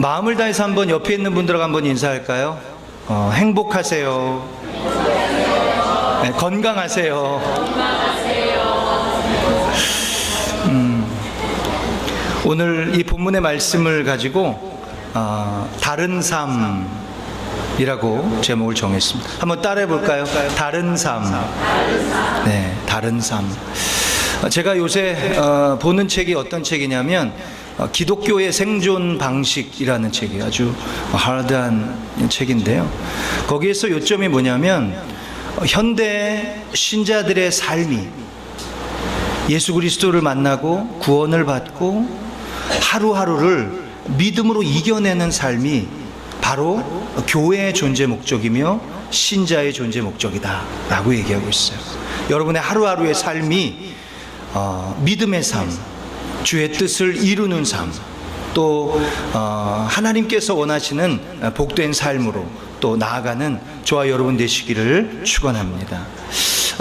마음을 다해서 한번 옆에 있는 분들하고 한번 인사할까요? 행복하세요. 네, 건강하세요. 오늘 이 본문의 말씀을 가지고 다른 삶이라고 제목을 정했습니다. 한번 따라해 볼까요? 다른 삶. 네, 다른 삶. 제가 요새 보는 책이 어떤 책이냐면 기독교의 생존 방식이라는 책이 아주 하드한 책인데요. 거기에서 요점이 뭐냐면 현대 신자들의 삶이 예수 그리스도를 만나고 구원을 받고 하루하루를 믿음으로 이겨내는 삶이 바로 교회의 존재 목적이며 신자의 존재 목적이다 라고 얘기하고 있어요. 여러분의 하루하루의 삶이 믿음의 삶, 주의 뜻을 이루는 삶, 또 하나님께서 원하시는 복된 삶으로 또 나아가는 저와 여러분 되시기를 축원합니다.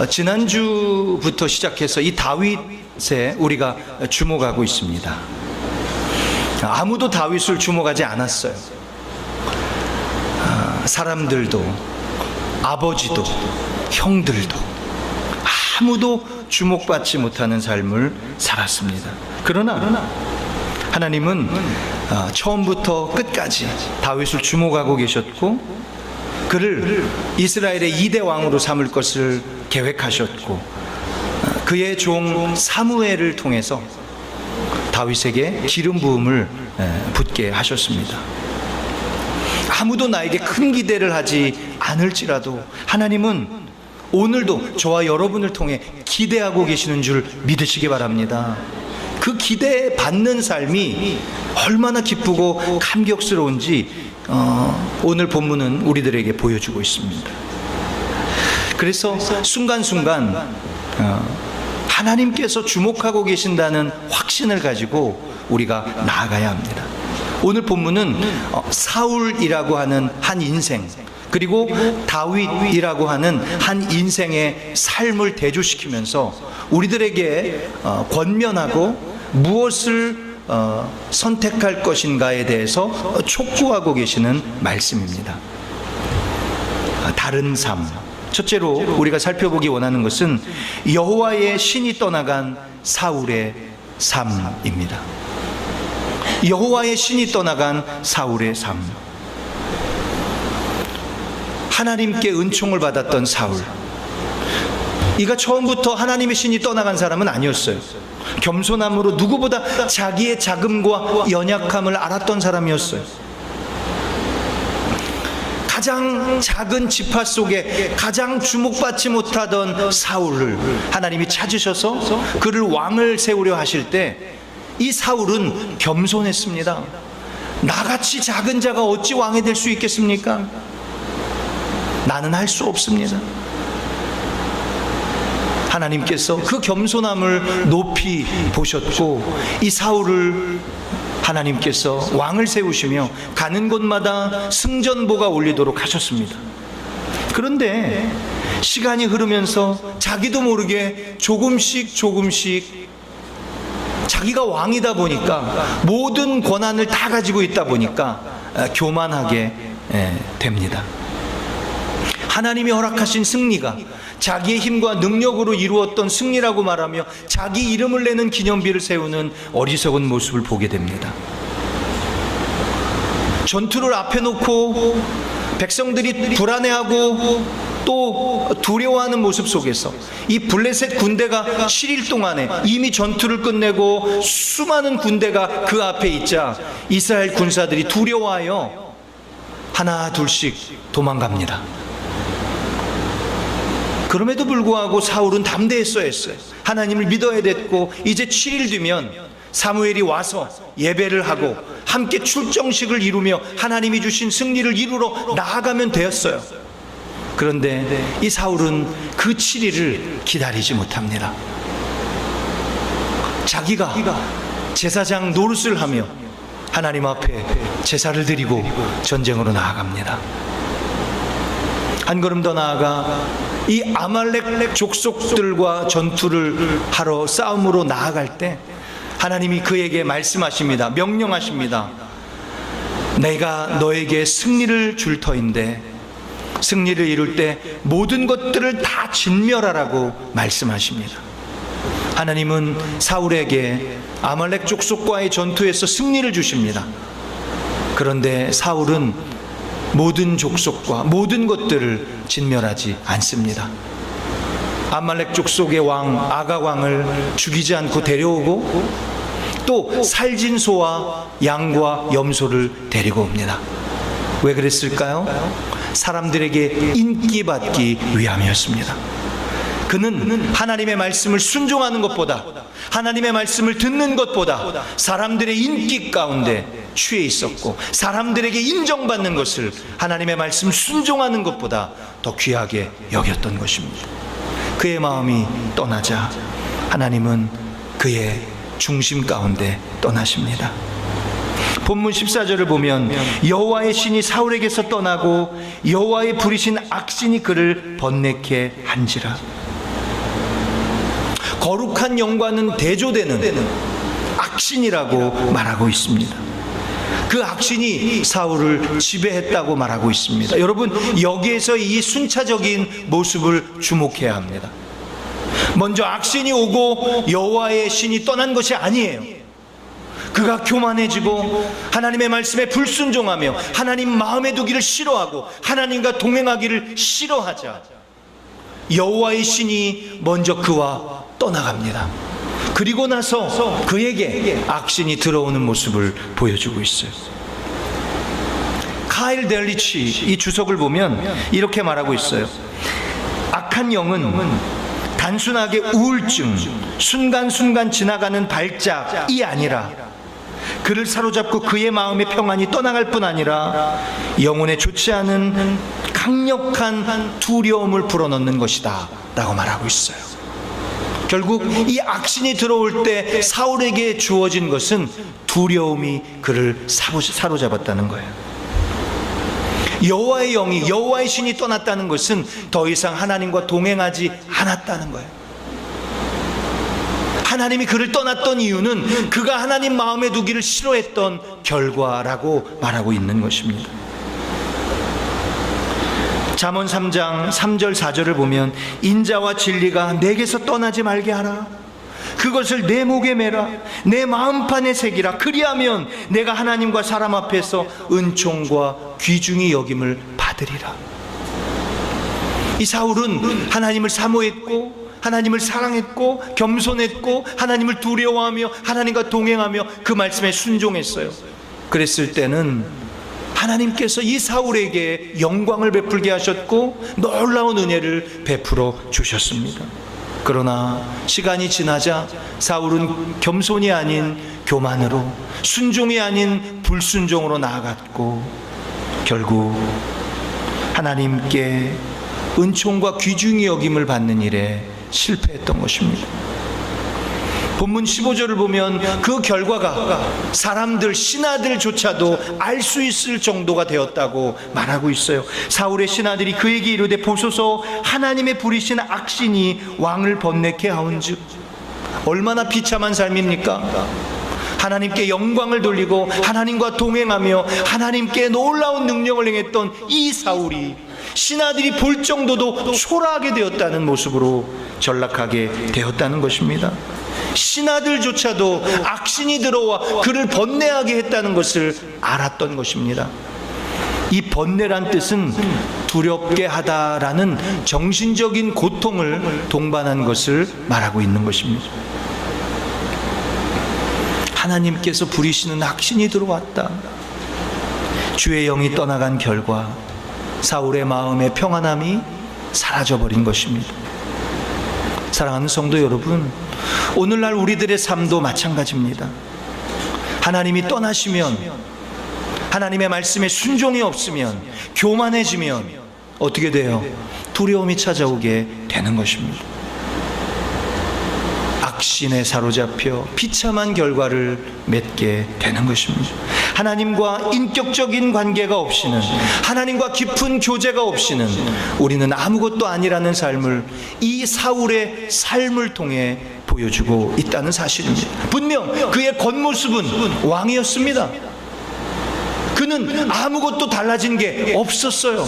지난주부터 시작해서 이 다윗에 우리가 주목하고 있습니다. 아무도 다윗을 주목하지 않았어요. 사람들도, 아버지도, 형들도 아무도 주목받지 못하는 삶을 살았습니다. 그러나 하나님은 처음부터 끝까지 다윗을 주목하고 계셨고 그를 이스라엘의 2대 왕으로 삼을 것을 계획하셨고 그의 종 사무엘을 통해서 다윗에게 기름 부음을 붓게 하셨습니다. 아무도 나에게 큰 기대를 하지 않을지라도 하나님은 오늘도 저와 여러분을 통해 기대하고 계시는 줄 믿으시기 바랍니다. 그 기대에 받는 삶이 얼마나 기쁘고 감격스러운지 오늘 본문은 우리들에게 보여주고 있습니다. 그래서 순간순간 하나님께서 주목하고 계신다는 확신을 가지고 우리가 나아가야 합니다. 오늘 본문은 사울이라고 하는 한 인생 그리고 다윗이라고 하는 한 인생의 삶을 대조시키면서 우리들에게 권면하고 무엇을 선택할 것인가에 대해서 촉구하고 계시는 말씀입니다. 다른 삶. 첫째로 우리가 살펴보기 원하는 것은 여호와의 신이 떠나간 사울의 삶입니다. 여호와의 신이 떠나간 사울의 삶. 하나님께 은총을 받았던 사울, 이가 처음부터 하나님의 신이 떠나간 사람은 아니었어요. 겸손함으로 누구보다 자기의 자금과 연약함을 알았던 사람이었어요. 가장 작은 지파 속에 가장 주목받지 못하던 사울을 하나님이 찾으셔서 그를 왕을 세우려 하실 때 이 사울은 겸손했습니다. 나같이 작은 자가 어찌 왕이 될 수 있겠습니까? 나는 할 수 없습니다. 하나님께서 그 겸손함을 높이 보셨고 이 사울을 하나님께서 왕을 세우시며 가는 곳마다 승전보가 울리도록 하셨습니다. 그런데 시간이 흐르면서 자기도 모르게 조금씩 자기가 왕이다 보니까 모든 권한을 다 가지고 있다 보니까 교만하게 됩니다. 하나님이 허락하신 승리가 자기의 힘과 능력으로 이루었던 승리라고 말하며 자기 이름을 내는 기념비를 세우는 어리석은 모습을 보게 됩니다. 전투를 앞에 놓고 백성들이 불안해하고 또 두려워하는 모습 속에서 이 블레셋 군대가 7일 동안에 이미 전투를 끝내고 수많은 군대가 그 앞에 있자 이스라엘 군사들이 두려워하여 하나 둘씩 도망갑니다. 그럼에도 불구하고 사울은 담대했어야 했어요. 하나님을 믿어야 됐고 이제 7일 뒤면 사무엘이 와서 예배를 하고 함께 출정식을 이루며 하나님이 주신 승리를 이루러 나아가면 되었어요. 그런데 이 사울은 그 7일을 기다리지 못합니다. 자기가 제사장 노릇을 하며 하나님 앞에 제사를 드리고 전쟁으로 나아갑니다. 한 걸음 더 나아가 이 아말렉 족속들과 전투를 하러 싸움으로 나아갈 때 하나님이 그에게 말씀하십니다. 명령하십니다. 내가 너에게 승리를 줄 터인데 승리를 이룰 때 모든 것들을 다 진멸하라고 말씀하십니다. 하나님은 사울에게 아말렉 족속과의 전투에서 승리를 주십니다. 그런데 사울은 모든 족속과 모든 것들을 진멸하지 않습니다. 아말렉 족속의 왕 아가왕을 죽이지 않고 데려오고 또 살진 소와 양과 염소를 데리고 옵니다. 왜 그랬을까요? 사람들에게 인기받기 위함이었습니다. 그는 하나님의 말씀을 순종하는 것보다, 하나님의 말씀을 듣는 것보다 사람들의 인기 가운데 취해 있었고, 사람들에게 인정받는 것을 하나님의 말씀 순종하는 것보다 더 귀하게 여겼던 것입니다. 그의 마음이 떠나자 하나님은 그의 중심 가운데 떠나십니다. 본문 14절을 보면 여호와의 신이 사울에게서 떠나고 여호와의 부리신 악신이 그를 번뇌케 한지라. 거룩한 영과는 대조되는 악신이라고 말하고 있습니다. 그 악신이 사울을 지배했다고 말하고 있습니다. 여러분, 여기에서 이 순차적인 모습을 주목해야 합니다. 먼저 악신이 오고 여호와의 신이 떠난 것이 아니에요. 그가 교만해지고 하나님의 말씀에 불순종하며 하나님 마음에 두기를 싫어하고 하나님과 동행하기를 싫어하자 여호와의 신이 먼저 그와 떠나갑니다. 그리고 나서 그에게 악신이 들어오는 모습을 보여주고 있어요. 카일 델리치 이 주석을 보면 이렇게 말하고 있어요. 악한 영은 단순하게 우울증, 순간순간 지나가는 발작이 아니라 그를 사로잡고 그의 마음의 평안이 떠나갈 뿐 아니라 영혼에 좋지 않은 강력한 두려움을 불어넣는 것이다 라고 말하고 있어요. 결국 이 악신이 들어올 때 사울에게 주어진 것은 두려움이 그를 사로잡았다는 거예요. 여호와의 영이, 여호와의 신이 떠났다는 것은 더 이상 하나님과 동행하지 않았다는 거예요. 하나님이 그를 떠났던 이유는 그가 하나님 마음에 두기를 싫어했던 결과라고 말하고 있는 것입니다. 잠언 3장 3절 4절을 보면 인자와 진리가 내게서 떠나지 말게 하라. 그것을 내 목에 매라. 내 마음판에 새기라. 그리하면 내가 하나님과 사람 앞에서 은총과 귀중히 여김을 받으리라. 이 사울은 하나님을 사모했고 하나님을 사랑했고 겸손했고 하나님을 두려워하며 하나님과 동행하며 그 말씀에 순종했어요. 그랬을 때는 하나님께서 이 사울에게 영광을 베풀게 하셨고 놀라운 은혜를 베풀어 주셨습니다. 그러나 시간이 지나자 사울은 겸손이 아닌 교만으로, 순종이 아닌 불순종으로 나아갔고 결국 하나님께 은총과 귀중히 여김을 받는 일에 실패했던 것입니다. 본문 15절을 보면 그 결과가 사람들, 신하들조차도 알 수 있을 정도가 되었다고 말하고 있어요. 사울의 신하들이 그에게 이르되 보소서 하나님의 부리신 악신이 왕을 번뇌케 하온즉. 얼마나 비참한 삶입니까? 하나님께 영광을 돌리고 하나님과 동행하며 하나님께 놀라운 능력을 행했던 이 사울이 신하들이 볼 정도도 초라하게 되었다는 모습으로 전락하게 되었다는 것입니다. 신하들조차도 악신이 들어와 그를 번뇌하게 했다는 것을 알았던 것입니다. 이 번뇌란 뜻은 두렵게 하다라는 정신적인 고통을 동반한 것을 말하고 있는 것입니다. 하나님께서 부리시는 악신이 들어왔다. 주의 영이 떠나간 결과 사울의 마음의 평안함이 사라져버린 것입니다. 사랑하는 성도 여러분, 오늘날 우리들의 삶도 마찬가지입니다. 하나님이 떠나시면, 하나님의 말씀에 순종이 없으면, 교만해지면 어떻게 돼요? 두려움이 찾아오게 되는 것입니다. 악신에 사로잡혀 비참한 결과를 맺게 되는 것입니다. 하나님과 인격적인 관계가 없이는, 하나님과 깊은 교제가 없이는 우리는 아무것도 아니라는 삶을 이 사울의 삶을 통해 보여주고 있다는 사실입니다. 분명 그의 겉모습은 왕이었습니다. 그는 아무것도 달라진 게 없었어요.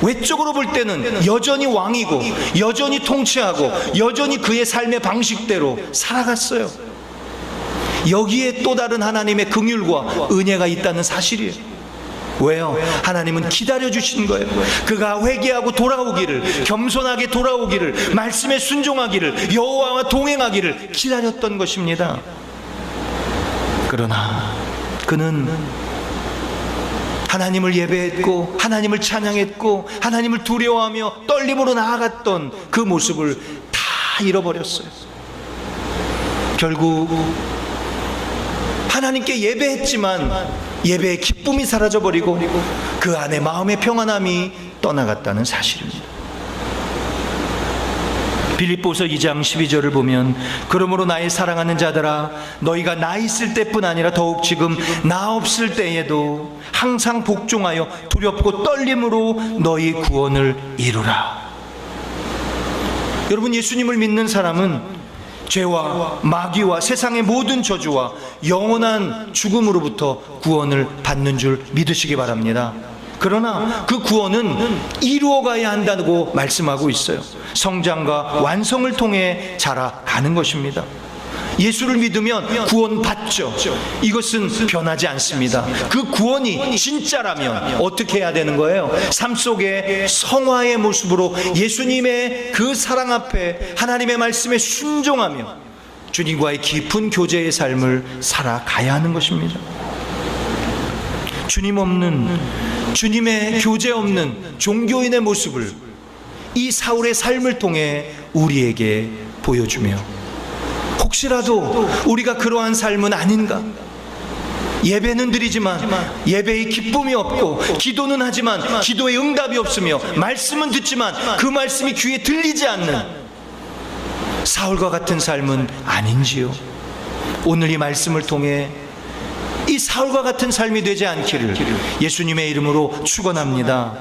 외적으로 볼 때는 여전히 왕이고 여전히 통치하고 여전히 그의 삶의 방식대로 살아갔어요. 여기에 또 다른 하나님의 긍휼과 은혜가 있다는 사실이에요. 왜요? 하나님은 기다려주신 거예요. 그가 회개하고 돌아오기를, 겸손하게 돌아오기를, 말씀에 순종하기를, 여호와와 동행하기를 기다렸던 것입니다. 그러나 그는 하나님을 예배했고 하나님을 찬양했고 하나님을 두려워하며 떨림으로 나아갔던 그 모습을 다 잃어버렸어요. 결국 하나님께 예배했지만 예배의 기쁨이 사라져버리고 그 안에 마음의 평안함이 떠나갔다는 사실입니다. 빌립보서 2장 12절을 보면 그러므로 나의 사랑하는 자들아 너희가 나 있을 때뿐 아니라 더욱 지금 나 없을 때에도 항상 복종하여 두렵고 떨림으로 너희 구원을 이루라. 여러분, 예수님을 믿는 사람은 죄와 마귀와 세상의 모든 저주와 영원한 죽음으로부터 구원을 받는 줄 믿으시기 바랍니다. 그러나 그 구원은 이루어가야 한다고 말씀하고 있어요. 성장과 완성을 통해 자라가는 것입니다. 예수를 믿으면 구원 받죠. 이것은 변하지 않습니다. 그 구원이 진짜라면 어떻게 해야 되는 거예요? 삶 속에 성화의 모습으로 예수님의 그 사랑 앞에 하나님의 말씀에 순종하며 주님과의 깊은 교제의 삶을 살아가야 하는 것입니다. 주님 없는, 주님의 교제 없는 종교인의 모습을 이 사울의 삶을 통해 우리에게 보여주며 혹시라도 우리가 그러한 삶은 아닌가? 예배는 드리지만 예배의 기쁨이 없고 기도는 하지만 기도의 응답이 없으며 말씀은 듣지만 그 말씀이 귀에 들리지 않는 사울과 같은 삶은 아닌지요? 오늘 이 말씀을 통해 이 사울과 같은 삶이 되지 않기를 예수님의 이름으로 축원합니다.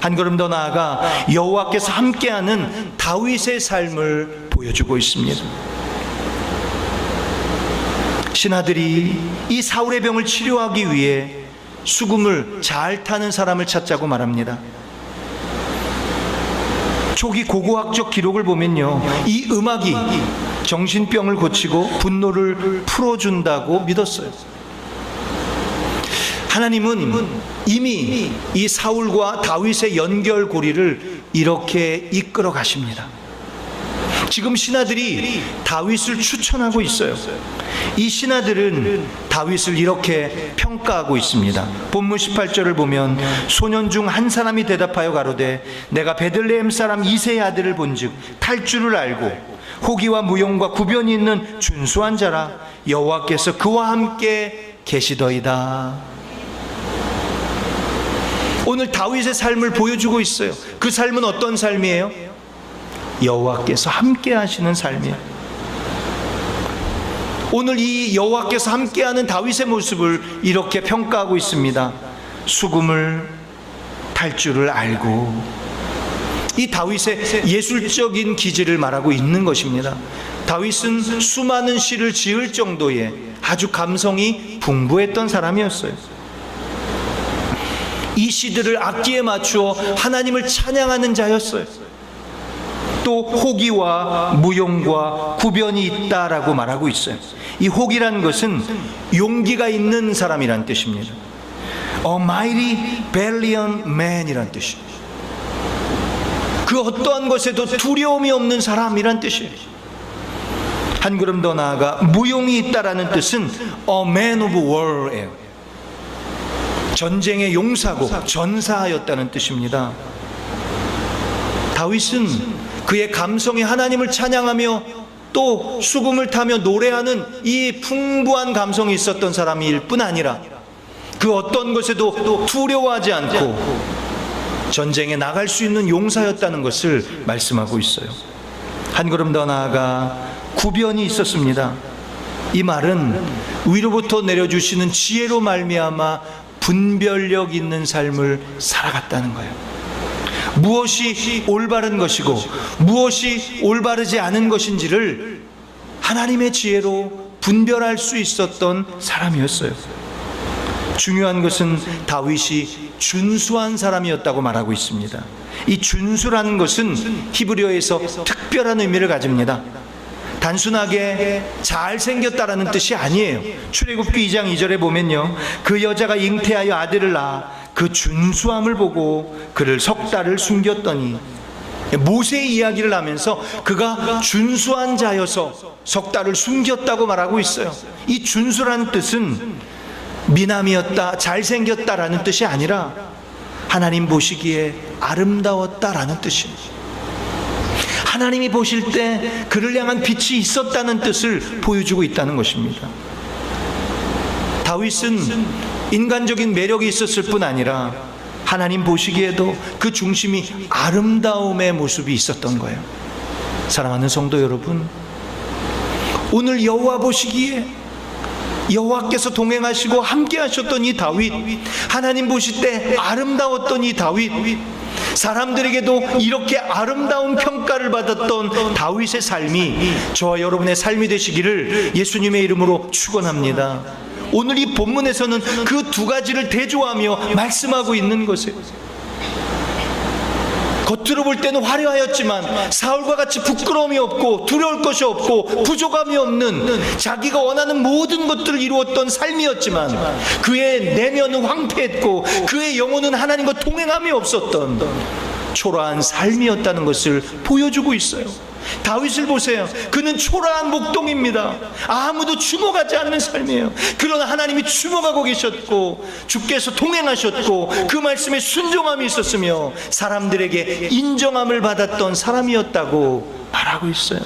한 걸음 더 나아가 여호와께서 함께하는 다윗의 삶을 보여주고 있습니다. 신하들이 이 사울의 병을 치료하기 위해 수금을 잘 타는 사람을 찾자고 말합니다. 초기 고고학적 기록을 보면요, 이 음악이 정신병을 고치고 분노를 풀어준다고 믿었어요. 하나님은 이미 이 사울과 다윗의 연결고리를 이렇게 이끌어 가십니다. 지금 신하들이 다윗을 추천하고 있어요. 이 신하들은 다윗을 이렇게 평가하고 있습니다. 본문 18절을 보면 소년 중 한 사람이 대답하여 가로되 내가 베들레헴 사람 이새의 아들을 본즉 탈 줄을 알고 호기와 무용과 구변이 있는 준수한 자라 여호와께서 그와 함께 계시더이다. 오늘 다윗의 삶을 보여주고 있어요. 그 삶은 어떤 삶이에요? 여호와께서 함께 하시는 삶이에요. 오늘 이 여호와께서 함께하는 다윗의 모습을 이렇게 평가하고 있습니다. 수금을 탈 줄을 알고, 이 다윗의 예술적인 기질을 말하고 있는 것입니다. 다윗은 수많은 시를 지을 정도의 아주 감성이 풍부했던 사람이었어요. 이 시들을 악기에 맞추어 하나님을 찬양하는 자였어요. 또 호기와 무용과 구변이 있다라고 말하고 있어요. 이 호기란 것은 용기가 있는 사람이란 뜻입니다. A mighty valiant man이란 뜻이에요. 그 어떠한 것에도 두려움이 없는 사람이란 뜻이에요. 한 걸음 더 나아가 무용이 있다라는 뜻은 A man of war예요. 전쟁의 용사고 전사였다는 뜻입니다. 다윗은 그의 감성이 하나님을 찬양하며 또 수금을 타며 노래하는 이 풍부한 감성이 있었던 사람일 뿐 아니라 그 어떤 것에도 두려워하지 않고 전쟁에 나갈 수 있는 용사였다는 것을 말씀하고 있어요. 한 걸음 더 나아가 구변이 있었습니다. 이 말은 위로부터 내려주시는 지혜로 말미암아 분별력 있는 삶을 살아갔다는 거예요. 무엇이 올바른 것이고 무엇이 올바르지 않은 것인지를 하나님의 지혜로 분별할 수 있었던 사람이었어요. 중요한 것은 다윗이 준수한 사람이었다고 말하고 있습니다. 이 준수라는 것은 히브리어에서 특별한 의미를 가집니다. 단순하게 잘생겼다라는 뜻이 아니에요. 출애굽기 2장 2절에 보면요, 그 여자가 잉태하여 아들을 낳아 그 준수함을 보고 그를 석 달을 숨겼더니, 모세의 이야기를 하면서 그가 준수한 자여서 석 달을 숨겼다고 말하고 있어요. 이 준수라는 뜻은 미남이었다, 잘생겼다라는 뜻이 아니라 하나님 보시기에 아름다웠다라는 뜻입니다. 하나님이 보실 때 그를 향한 빛이 있었다는 뜻을 보여주고 있다는 것입니다. 다윗은 인간적인 매력이 있었을 뿐 아니라 하나님 보시기에도 그 중심이 아름다움의 모습이 있었던 거예요. 사랑하는 성도 여러분, 오늘 여호와 보시기에 여호와께서 동행하시고 함께 하셨던 이 다윗, 하나님 보실 때 아름다웠던 이 다윗, 사람들에게도 이렇게 아름다운 평가를 받았던 다윗의 삶이 저와 여러분의 삶이 되시기를 예수님의 이름으로 축원합니다. 오늘 이 본문에서는 그 두 가지를 대조하며 말씀하고 있는 것이에요. 겉으로 볼 때는 화려하였지만 사울과 같이 부끄러움이 없고 두려울 것이 없고 부족함이 없는 자기가 원하는 모든 것들을 이루었던 삶이었지만 그의 내면은 황폐했고 그의 영혼은 하나님과 동행함이 없었던 초라한 삶이었다는 것을 보여주고 있어요. 다윗을 보세요. 그는 초라한 목동입니다. 아무도 주목하지 않는 삶이에요. 그러나 하나님이 주목하고 계셨고 주께서 동행하셨고 그 말씀에 순종함이 있었으며 사람들에게 인정함을 받았던 사람이었다고 말하고 있어요.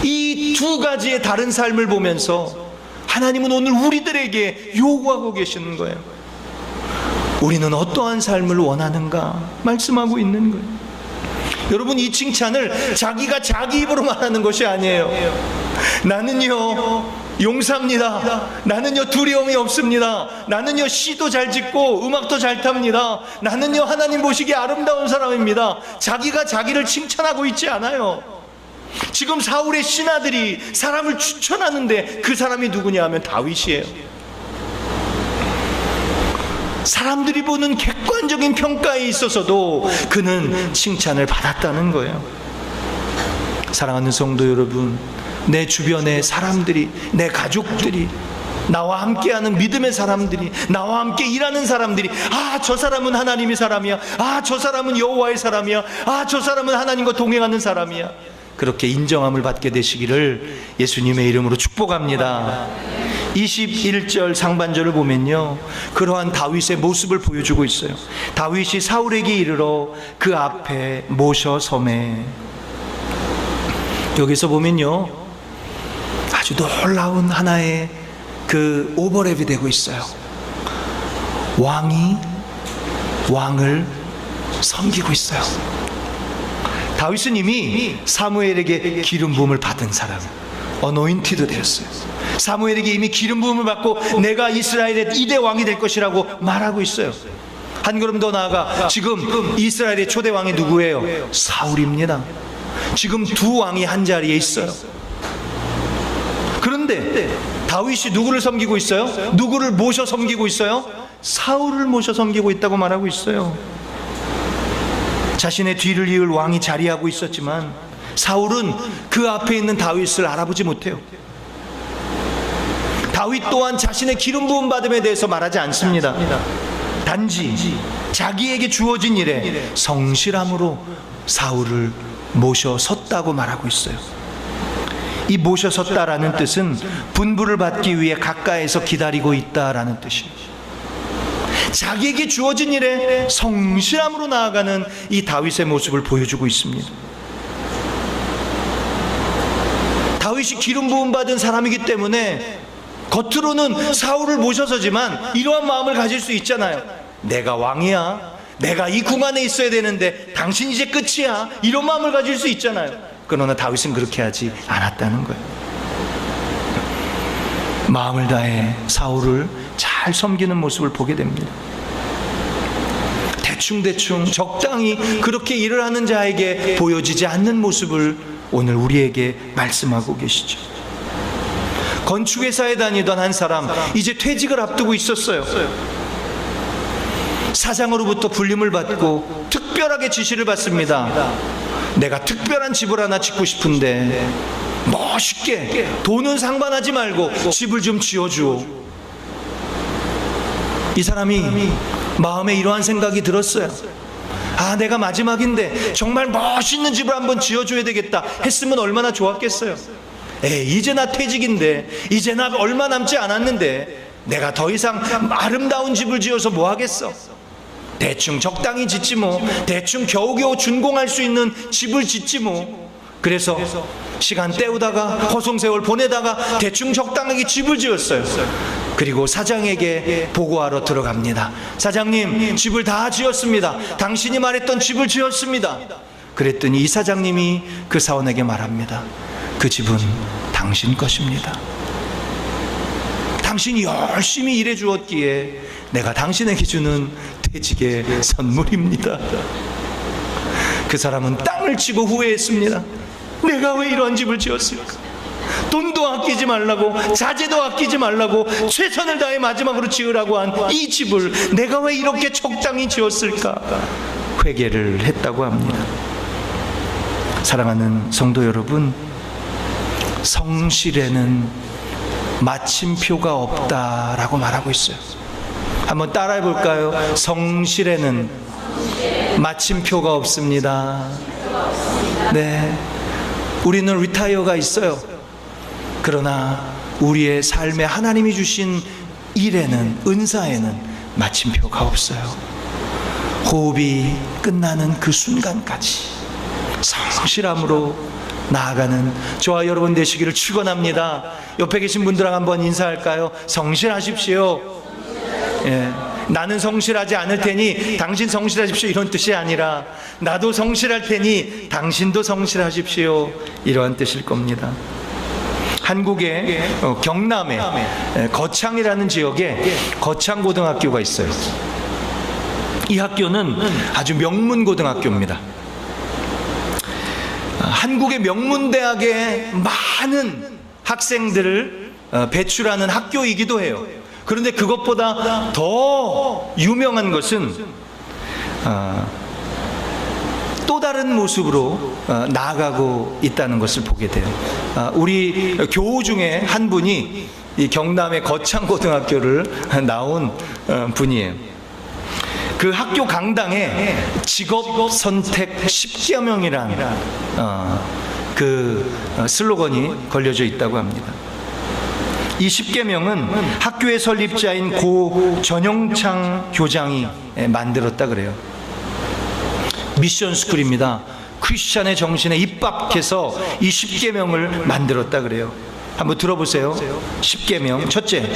이 두 가지의 다른 삶을 보면서 하나님은 오늘 우리들에게 요구하고 계시는 거예요. 우리는 어떠한 삶을 원하는가 말씀하고 있는 거예요. 여러분, 이 칭찬을 자기가 자기 입으로 말하는 것이 아니에요. 나는요 용사입니다. 나는요 두려움이 없습니다. 나는요 시도 잘 짓고 음악도 잘 탑니다. 나는요 하나님 보시기에 아름다운 사람입니다. 자기가 자기를 칭찬하고 있지 않아요. 지금 사울의 신하들이 사람을 추천하는데 그 사람이 누구냐 하면 다윗이에요. 사람들이 보는 객관적인 평가에 있어서도 그는 칭찬을 받았다는 거예요. 사랑하는 성도 여러분, 내 주변의 사람들이, 내 가족들이, 나와 함께하는 믿음의 사람들이, 나와 함께 일하는 사람들이, 아, 저 사람은 하나님의 사람이야, 아, 저 사람은 여호와의 사람이야, 아, 저 사람은 하나님과 동행하는 사람이야, 그렇게 인정함을 받게 되시기를 예수님의 이름으로 축복합니다. 21절 상반절을 보면요, 그러한 다윗의 모습을 보여주고 있어요. 다윗이 사울에게 이르러 그 앞에 모셔 섬에. 여기서 보면요, 아주 놀라운 하나의 그 오버랩이 되고 있어요. 왕이 왕을 섬기고 있어요. 다윗은 이미 사무엘에게 기름 부음을 받은 사람, 어노인티드 되었어요. 사무엘에게 이미 기름 부음을 받고 내가 이스라엘의 2대 왕이 될 것이라고 말하고 있어요. 한 걸음 더 나아가 지금 이스라엘의 초대 왕이 누구예요? 사울입니다. 지금 두 왕이 한 자리에 있어요. 그런데 다윗이 누구를 섬기고 있어요? 누구를 모셔 섬기고 있어요? 사울을 모셔 섬기고 있다고 말하고 있어요. 자신의 뒤를 이을 왕이 자리하고 있었지만 사울은 그 앞에 있는 다윗을 알아보지 못해요. 다윗 또한 자신의 기름 부음 받음에 대해서 말하지 않습니다. 단지 자기에게 주어진 일에 성실함으로 사울을 모셔 섰다고 말하고 있어요. 이 모셔 섰다라는 뜻은 분부를 받기 위해 가까이서 기다리고 있다라는 뜻이에요. 자기에게 주어진 일에 성실함으로 나아가는 이 다윗의 모습을 보여주고 있습니다. 다윗이 기름 부음 받은 사람이기 때문에 겉으로는 사울을 모셔서지만 이러한 마음을 가질 수 있잖아요. 내가 왕이야, 내가 이 궁 안에 있어야 되는데 당신 이제 끝이야, 이런 마음을 가질 수 있잖아요. 그러나 다윗은 그렇게 하지 않았다는 거예요. 마음을 다해 사울을 잘 섬기는 모습을 보게 됩니다. 대충 적당히 그렇게 일을 하는 자에게 보여지지 않는 모습을 오늘 우리에게 말씀하고 계시죠. 건축회사에 다니던 한 사람, 이제 퇴직을 앞두고 있었어요. 사장으로부터 불림을 받고 특별하게 지시를 받습니다. 내가 특별한 집을 하나 짓고 싶은데 멋있게, 돈은 상관하지 말고 집을 좀 지어주오. 이 사람이 마음에 이러한 생각이 들었어요. 아, 내가 마지막인데 정말 멋있는 집을 한번 지어줘야 되겠다 했으면 얼마나 좋았겠어요. 이제 나 퇴직인데, 이제 나 얼마 남지 않았는데 내가 더 이상 아름다운 집을 지어서 뭐 하겠어. 대충 적당히 짓지 뭐, 대충 겨우겨우 준공할 수 있는 집을 짓지 뭐. 그래서 시간 때우다가 허송세월 보내다가 대충 적당하게 집을 지었어요. 그리고 사장에게 보고하러 들어갑니다. 사장님, 집을 다 지었습니다. 당신이 말했던 집을 지었습니다. 그랬더니 이 사장님이 그 사원에게 말합니다. 그 집은 당신 것입니다. 당신이 열심히 일해 주었기에 내가 당신에게 주는 퇴직의 선물입니다. 그 사람은 땅을 치고 후회했습니다. 내가 왜 이러한 집을 지었을까? 돈도 아끼지 말라고, 자재도 아끼지 말라고, 최선을 다해 마지막으로 지으라고 한 이 집을 내가 왜 이렇게 적당히 지었을까? 회개를 했다고 합니다. 사랑하는 성도 여러분, 성실에는 마침표가 없다라고 말하고 있어요. 한번 따라해 볼까요? 성실에는 마침표가 없습니다. 네, 우리는 리타이어가 있어요. 그러나 우리의 삶에 하나님이 주신 일에는, 은사에는 마침표가 없어요. 호흡이 끝나는 그 순간까지 성실함으로 나아가는 저와 여러분 되시기를 축원합니다. 옆에 계신 분들랑 한번 인사할까요? 성실하십시오. 나는 성실하지 않을 테니 당신 성실하십시오, 이런 뜻이 아니라 나도 성실할 테니 당신도 성실하십시오, 이러한 뜻일 겁니다. 한국의 경남에 거창이라는 지역에 거창고등학교가 있어요. 이 학교는 아주 명문고등학교입니다. 한국의 명문대학에 많은 학생들을 배출하는 학교이기도 해요. 그런데 그것보다 더 유명한 것은 또 다른 모습으로 나아가고 있다는 것을 보게 돼요. 우리 교우 중에 한 분이 이 경남의 거창고등학교를 나온 분이에요. 그 학교 강당에 직업선택 10계명이라는 그 슬로건이 걸려져 있다고 합니다. 이 10계명은 학교의 설립자인 고 전영창 교장이 만들었다 그래요. 미션 스쿨입니다. 크리스찬의 정신에 입박해서 이 10계명을 만들었다 그래요. 한번 들어보세요. 10계명. 첫째,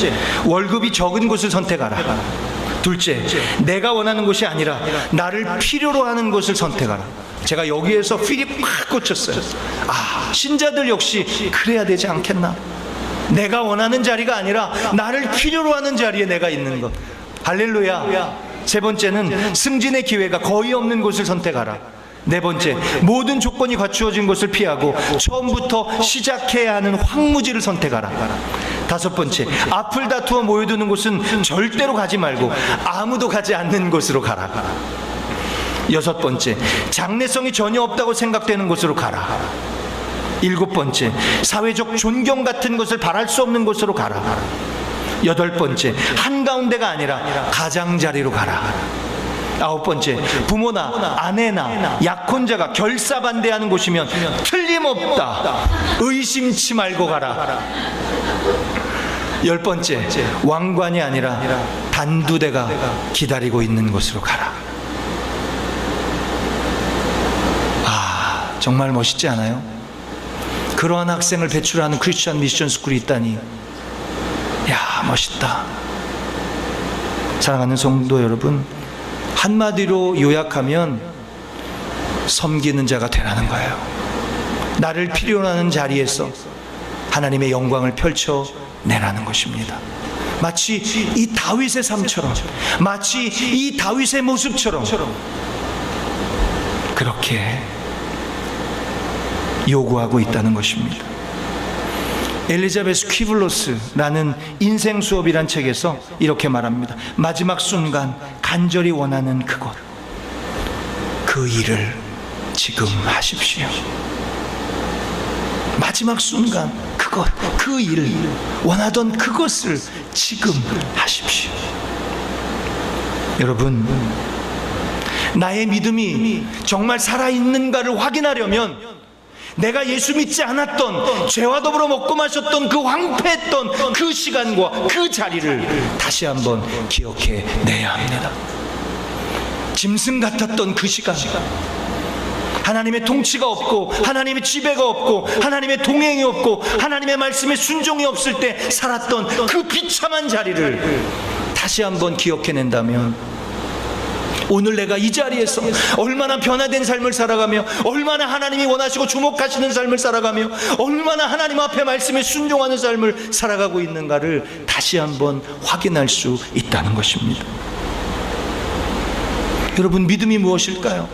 월급이 적은 곳을 선택하라. 둘째, 내가 원하는 곳이 아니라 나를 필요로 하는 곳을 선택하라. 제가 여기에서 필이 팍 꽂혔어요. 신자들 역시 그래야 되지 않겠나? 내가 원하는 자리가 아니라 나를 필요로 하는 자리에 내가 있는 것. 할렐루야. 세 번째는 승진의 기회가 거의 없는 곳을 선택하라. 네 번째, 모든 조건이 갖추어진 것을 피하고 처음부터 시작해야 하는 황무지를 선택하라. 다섯 번째, 앞을 다투어 모여드는 곳은 절대로 가지 말고 아무도 가지 않는 곳으로 가라. 여섯 번째, 장래성이 전혀 없다고 생각되는 곳으로 가라. 일곱 번째, 사회적 존경 같은 것을 바랄 수 없는 곳으로 가라. 여덟 번째, 한가운데가 아니라 가장자리로 가라. 아홉 번째, 부모나 아내나 약혼자가 결사반대하는 곳이면 틀림없다, 의심치 말고 가라. 열 번째, 왕관이 아니라 단두대가 기다리고 있는 곳으로 가라. 정말 멋있지 않아요? 그러한 학생을 배출하는 크리스천 미션 스쿨이 있다니, 멋있다. 사랑하는 성도 여러분, 한마디로 요약하면 섬기는 자가 되라는 거예요. 나를 필요로 하는 자리에서 하나님의 영광을 펼쳐내라는 것입니다. 마치 이 다윗의 삶처럼, 마치 이 다윗의 모습처럼 그렇게 요구하고 있다는 것입니다. 엘리자베스 퀴블로스라는 인생 수업이란 책에서 이렇게 말합니다. 마지막 순간 간절히 원하는 그곳, 그 일을 지금 하십시오. 마지막 순간 그것, 그 일, 원하던 그것을 지금 하십시오. 여러분, 나의 믿음이 정말 살아있는가를 확인하려면 내가 예수 믿지 않았던, 죄와 더불어 먹고 마셨던 그 황폐했던 그 시간과 그 자리를 다시 한번 기억해 내야 합니다. 짐승 같았던 그 시간, 하나님의 통치가 없고 하나님의 지배가 없고 하나님의 동행이 없고 하나님의 말씀에 순종이 없을 때 살았던 그 비참한 자리를 다시 한번 기억해낸다면, 오늘 내가 이 자리에서 얼마나 변화된 삶을 살아가며, 얼마나 하나님이 원하시고 주목하시는 삶을 살아가며, 얼마나 하나님 앞에 말씀에 순종하는 삶을 살아가고 있는가를 다시 한번 확인할 수 있다는 것입니다. 여러분, 믿음이 무엇일까요?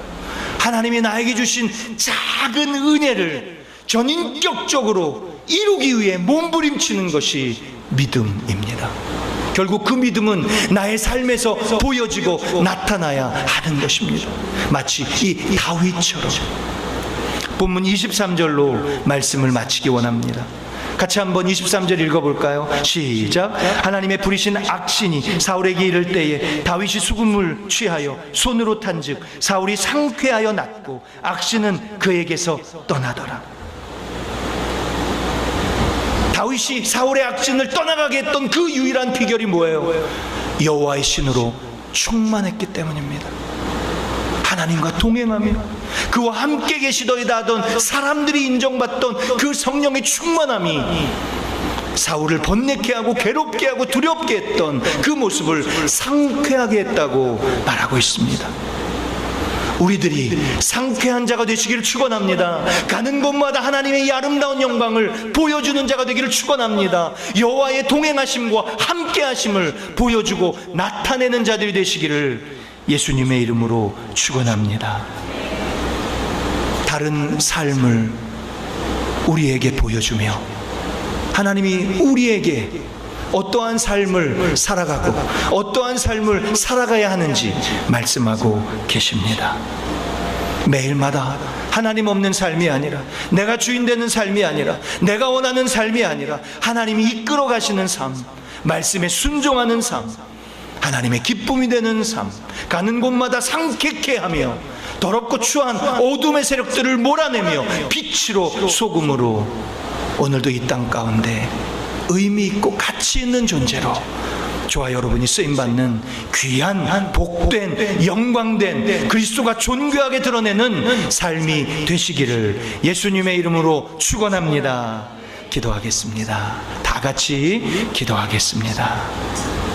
하나님이 나에게 주신 작은 은혜를 전인격적으로 이루기 위해 몸부림치는 것이 믿음입니다. 결국 그 믿음은 나의 삶에서 보여지고 나타나야 하는 것입니다. 마치 이 다윗처럼. 본문 23절로 말씀을 마치기 원합니다. 같이 한번 23절 읽어볼까요? 시작. 하나님의 부리신 악신이 사울에게 이를 때에 다윗이 수금을 취하여 손으로 탄즉 사울이 상쾌하여 낫고 악신은 그에게서 떠나더라. 다윗이 사울의 악신을 떠나가게 했던 그 유일한 비결이 뭐예요? 여호와의 신으로 충만했기 때문입니다. 하나님과 동행하며 그와 함께 계시더이다 하던 사람들이 인정받던 그 성령의 충만함이 사울을 번뇌케 하고 괴롭게 하고 두렵게 했던 그 모습을 상쾌하게 했다고 말하고 있습니다. 우리들이 상쾌한 자가 되시기를 축원합니다. 가는 곳마다 하나님의 이 아름다운 영광을 보여주는 자가 되기를 축원합니다. 여호와의 동행하심과 함께하심을 보여주고 나타내는 자들이 되시기를 예수님의 이름으로 축원합니다. 다른 삶을 우리에게 보여주며 하나님이 우리에게 어떠한 삶을 살아가고 어떠한 삶을 살아가야 하는지 말씀하고 계십니다. 매일마다 하나님 없는 삶이 아니라, 내가 주인 되는 삶이 아니라, 내가 원하는 삶이 아니라 하나님이 이끌어 가시는 삶, 말씀에 순종하는 삶, 하나님의 기쁨이 되는 삶, 가는 곳마다 상쾌케 하며 더럽고 추한 어둠의 세력들을 몰아내며 빛으로 소금으로 오늘도 이 땅 가운데 의미 있고 가치 있는 존재로 저와 여러분이 쓰임받는 귀한 복된 영광된 그리스도가 존귀하게 드러내는 삶이 되시기를 예수님의 이름으로 축원합니다. 기도하겠습니다. 다 같이 기도하겠습니다.